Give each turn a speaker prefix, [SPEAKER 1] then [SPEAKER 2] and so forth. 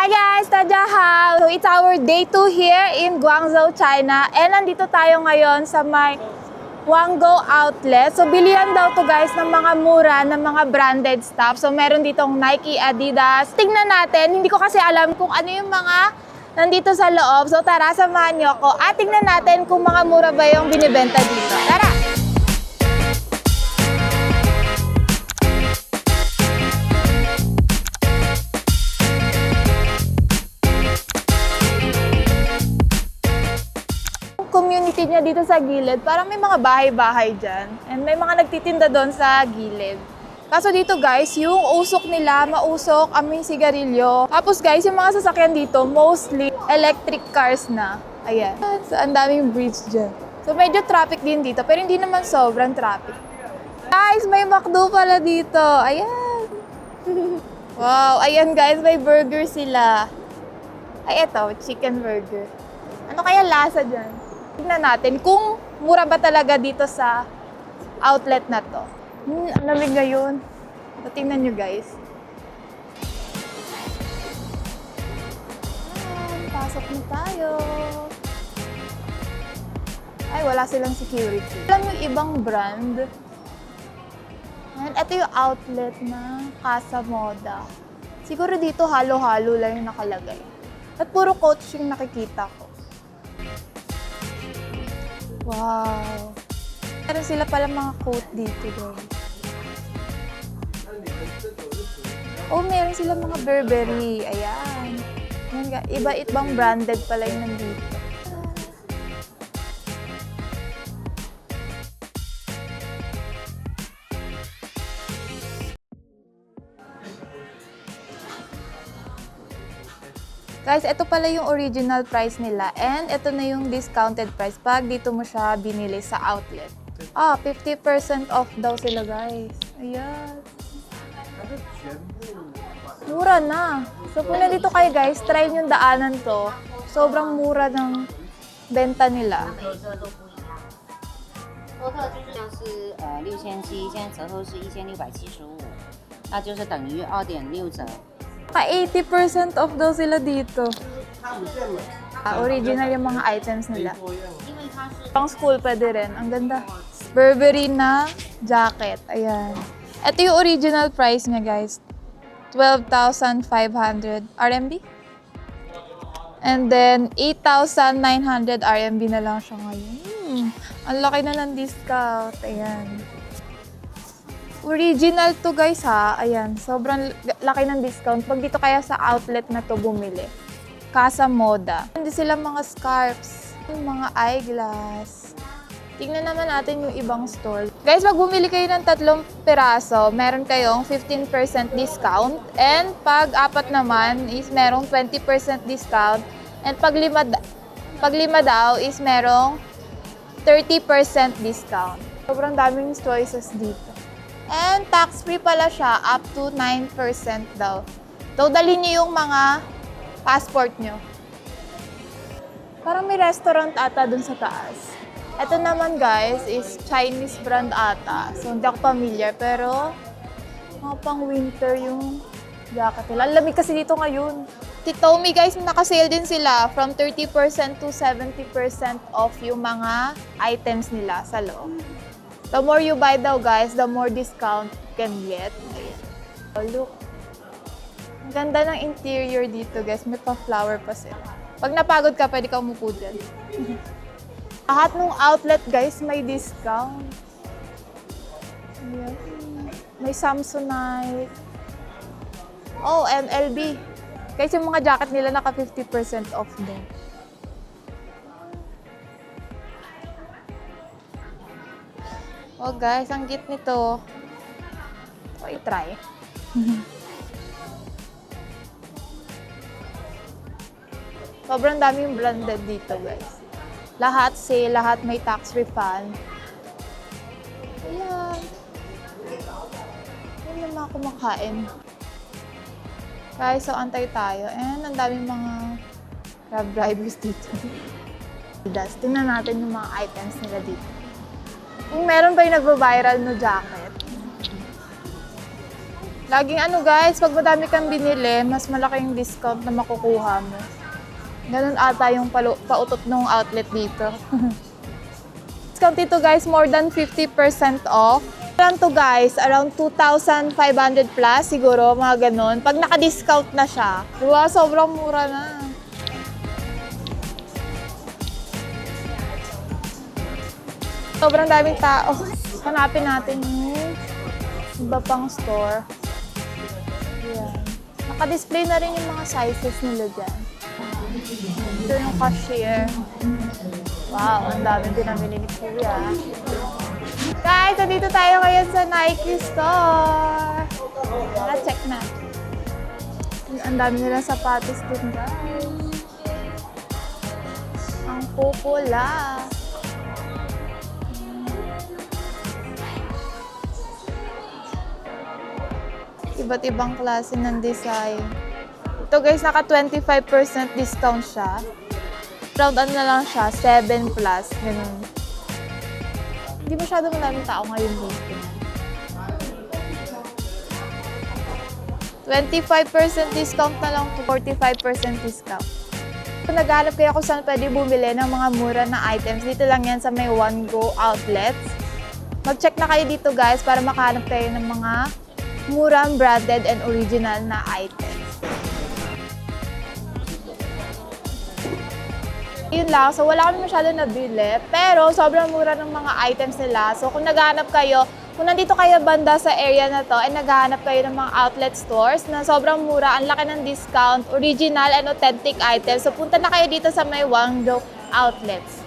[SPEAKER 1] Hi guys! Tadyaha! So it's our day 2 here in Guangzhou, China. And nandito tayo ngayon sa may Wanggou Outlet. So bilihan daw to guys ng mga mura, ng mga branded stuff. So meron ditong Nike, Adidas. Tingnan natin, hindi ko kasi alam kung ano yung mga nandito sa loob. So tara, samahan niyo ako at tingnan natin kung mga mura ba yung binibenta dito. Tara! Community niya dito sa gilid, parang may mga bahay-bahay dyan. And may mga nagtitinda doon sa gilid. Kaso dito guys, yung usok nila, mausok, amoy sigarilyo. Tapos guys, yung mga sasakyan dito, mostly electric cars na. Ayan. So, ang daming bridge dyan. So medyo traffic din dito, pero hindi naman sobrang traffic. Guys, may McDo pala dito. Ayan. Wow, ayan guys, may burger sila. Ay, eto, chicken burger. Ano kaya lasa dyan? Tignan natin kung mura ba talaga dito sa outlet na to. Ang lamig ngayon. So, tingnan nyo guys. Pasok na tayo. Ay, wala silang security. Alam yung ibang brand. And ito yung outlet na Casa Moda. Siguro dito halo-halo lang yung nakalagay. At puro coach yung nakikita ko. Wow! Meron sila pala mga coat dito guys. Oh, meron sila mga Burberry. Ayan. Iba-ibang branded pala yung nandito. Guys, ito pala yung original price nila and ito na yung discounted price pag dito mo siya binili sa outlet. 50% off daw sila guys. Ayan. Mura na. So kung nandito kayo guys, try nyo daanan to. Sobrang mura ng benta nila.
[SPEAKER 2] 多特就是像是6700，现在折后是1675，那就是等于2.6折。
[SPEAKER 1] 80% off daw sila dito. Original yung mga items nila. Pang school pwede rin. Ang ganda. Burberry na jacket. Ayan. Ito yung original price niya guys. 12,500 RMB. And then 8,900 RMB na lang siya ngayon. Ang laki na ng discount. Ayan. Original to guys ha. Ayan, sobrang laki ng discount. Pag dito kaya sa outlet na to bumili. Casa Moda. Hindi sila mga scarves, mga eyeglass. Tingnan naman natin yung ibang store. Guys, pag bumili kayo ng 3 piraso, meron kayong 15% discount. And pag 4 naman is merong 20% discount. And pag 5 daw is merong 30% discount. Sobrang daming choices dito. And tax-free pala siya, up to 9% daw. So, dalhin niyo yung mga passport nyo. Parang may restaurant ata dun sa taas. Ito naman guys, is Chinese brand ata. So, hindi ako familiar, pero mga pang winter yung jacket nila. Ang lamig kasi dito ngayon. Si Tommy guys, nakasale din sila from 30% to 70% off yung mga items nila sa loob. The more you buy daw guys, the more discount you can get. Ayan. Oh, look. Ang ganda ng interior dito guys. May pa-flower pa sila. Pag napagod ka, pwede ka umupo dyan. Lahat ng outlet guys, may discount. Ayan. May Samsonite. Oh, MLB. Guys, yung mga jacket nila naka 50% off din. Oh guys, ang cute nito. So, i-try. Sobrang dami yung branded dito guys. Lahat sale, lahat may tax refund. Ayan. Ayan yung mga kumakain. Guys, so antay tayo. And ang daming mga grab drivers dito. Tingnan natin yung mga items nila dito. Kung meron ba yung nagvo-viral no jacket. Laging ano guys, pag madami kang binili, mas malaki yung discount na makukuha mo. Ganun ata yung pautot ng outlet dito. Discount dito guys, more than 50% off. Around to guys, around 2,500 plus siguro, mga ganun. Pag naka-discount na siya. Diba? Sobrang mura na. Sobrang daming tao. Hanapin natin yung iba pang store. Ayan. Naka-display na rin yung mga sizes nila dyan. Ito yung cashier. Wow, ang dami pinamili ni Kuya. Guys, dito tayo ngayon sa Nike store. Tara, check na. Ang dami nilang sapatos din, guys. Ang pupula. Iba't ibang klase ng design. Ito guys, naka 25% discount siya. Round ano na lang siya, 7 plus, ganun. Hindi masyado maraming tao ngayon dito. 25% discount na lang to 45% discount. Kung naghahanap kayo kung saan pwede bumili ng mga mura na items, dito lang yan sa may One Go outlets. Mag-check na kayo dito guys para makahanap kayo ng mga murang branded and original na items. Yun lang. So, wala kami masyado nabili. Pero, sobrang mura ng mga items nila. So, kung naghahanap kayo, kung nandito kayo banda sa area na to, ay naghahanap kayo ng mga outlet stores na sobrang mura, ang laki ng discount, original and authentic items. So, punta na kayo dito sa may One Go outlets.